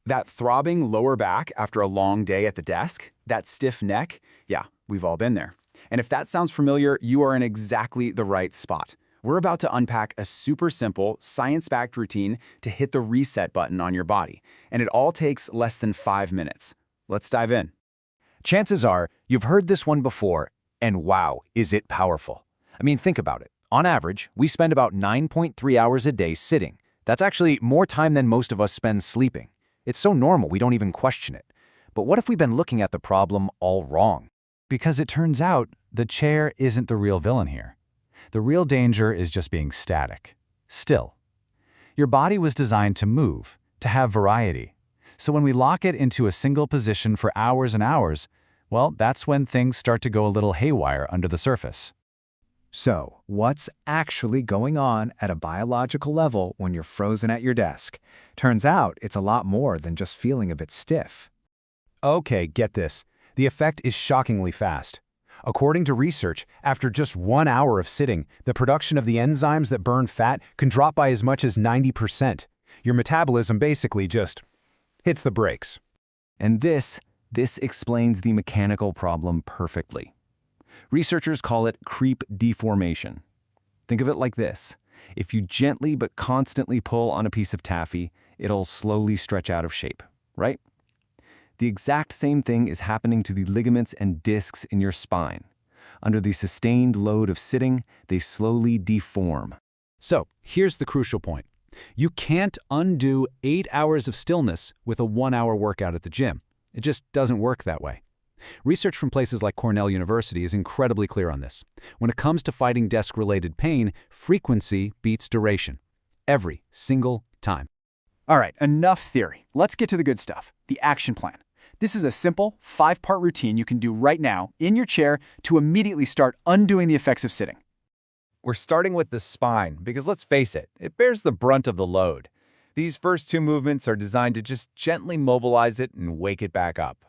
That throbbing lower back after a long day at the desk, that stiff neck, yeah, we've all been there. And if that sounds familiar, you are in exactly the right spot. We're about to unpack a super simple, science-backed routine to hit the reset button on your body. And it all takes less than 5 minutes. Let's dive in. Chances are you've heard this one before, and wow, is it powerful. I mean, think about it. On average, we spend about 9.3 hours a day sitting. That's actually more time than most of us spend sleeping. It's so normal we don't even question it. But what if we've been looking at the problem all wrong? Because it turns out the chair isn't the real villain here. The real danger is just being static, still. Your body was designed to move, to have variety. So when we lock it into a single position for hours and hours, well, that's when things start to go a little haywire under the surface. So, what's actually going on at a biological level when you're frozen at your desk? Turns out it's a lot more than just feeling a bit stiff. Okay, get this. The effect is shockingly fast. According to research, after just 1 hour of sitting, the production of the enzymes that burn fat can drop by as much as 90%. Your metabolism basically just hits the brakes. And this explains the mechanical problem perfectly. Researchers call it creep deformation. Think of it like this. If you gently but constantly pull on a piece of taffy, it'll slowly stretch out of shape, right? The exact same thing is happening to the ligaments and discs in your spine. Under the sustained load of sitting, they slowly deform. So, here's the crucial point. You can't undo 8 hours of stillness with a 1-hour workout at the gym. It just doesn't work that way. Research from places like Cornell University is incredibly clear on this. When it comes to fighting desk-related pain, frequency beats duration. Every single time. All right, enough theory. Let's get to the good stuff, the action plan. This is a simple, 5-part routine you can do right now in your chair to immediately start undoing the effects of sitting. We're starting with the spine because let's face it, it bears the brunt of the load. These first 2 movements are designed to just gently mobilize it and wake it back up.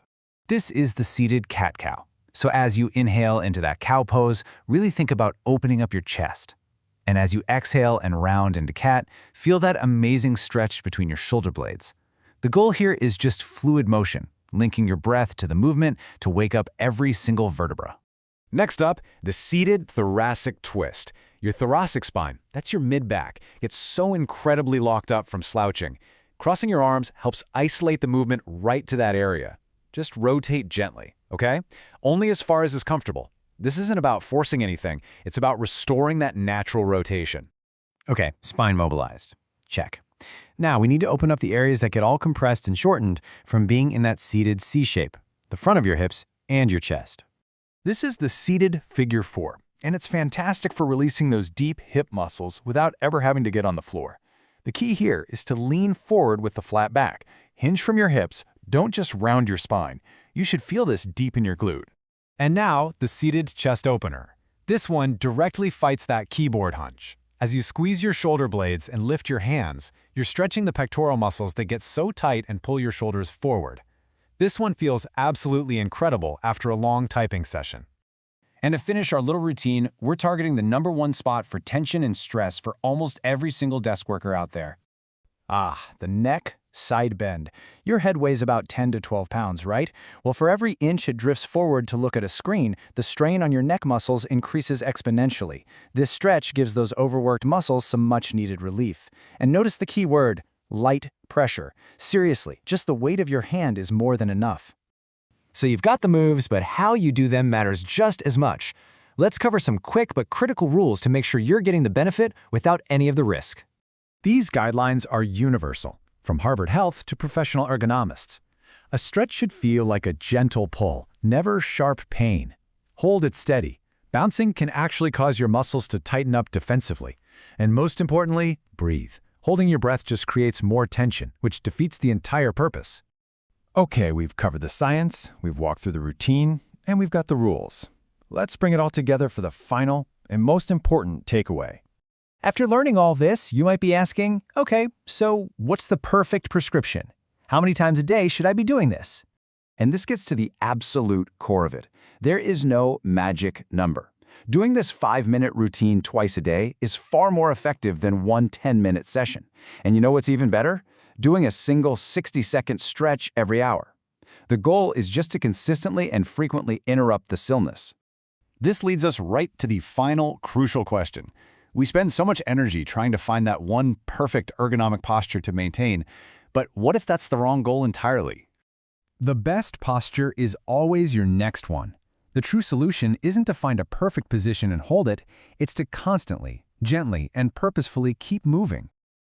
This is the seated cat-cow. So as you inhale into that cow pose, really think about opening up your chest. And as you exhale and round into cat, feel that amazing stretch between your shoulder blades. The goal here is just fluid motion, linking your breath to the movement to wake up every single vertebra. Next up, the seated thoracic twist. Your thoracic spine, that's your mid-back, gets so incredibly locked up from slouching. Crossing your arms helps isolate the movement right to that area. Just rotate gently, okay? Only as far as is comfortable. This isn't about forcing anything. It's about restoring that natural rotation. Okay, spine mobilized. Check. Now we need to open up the areas that get all compressed and shortened from being in that seated C shape, the front of your hips and your chest. This is the seated figure 4, and it's fantastic for releasing those deep hip muscles without ever having to get on the floor. The key here is to lean forward with the flat back. Hinge from your hips, don't just round your spine. You should feel this deep in your glute. And now, the seated chest opener. This one directly fights that keyboard hunch. As you squeeze your shoulder blades and lift your hands, you're stretching the pectoral muscles that get so tight and pull your shoulders forward. This one feels absolutely incredible after a long typing session. And to finish our little routine, we're targeting the #1 spot for tension and stress for almost every single desk worker out there. The neck side bend. Your head weighs about 10 to 12 pounds, right? Well, for every inch it drifts forward to look at a screen, the strain on your neck muscles increases exponentially. This stretch gives those overworked muscles some much-needed relief. And notice the key word, light pressure. Seriously, just the weight of your hand is more than enough. So you've got the moves, but how you do them matters just as much. Let's cover some quick but critical rules to make sure you're getting the benefit without any of the risk. These guidelines are universal, from Harvard Health to professional ergonomists. A stretch should feel like a gentle pull, never sharp pain. Hold it steady. Bouncing can actually cause your muscles to tighten up defensively. And most importantly, breathe. Holding your breath just creates more tension, which defeats the entire purpose. Okay, we've covered the science, we've walked through the routine, and we've got the rules. Let's bring it all together for the final and most important takeaway. After learning all this, you might be asking, okay, so what's the perfect prescription? How many times a day should I be doing this? And this gets to the absolute core of it. There is no magic number. Doing this 5-minute routine twice a day is far more effective than one 10-minute session. And you know what's even better? doing a single 60-second stretch every hour. The goal is just to consistently and frequently interrupt the stillness. This leads us right to the final, crucial question. We spend so much energy trying to find that one perfect ergonomic posture to maintain, but what if that's the wrong goal entirely? The best posture is always your next one. The true solution isn't to find a perfect position and hold it, it's to constantly, gently, and purposefully keep moving.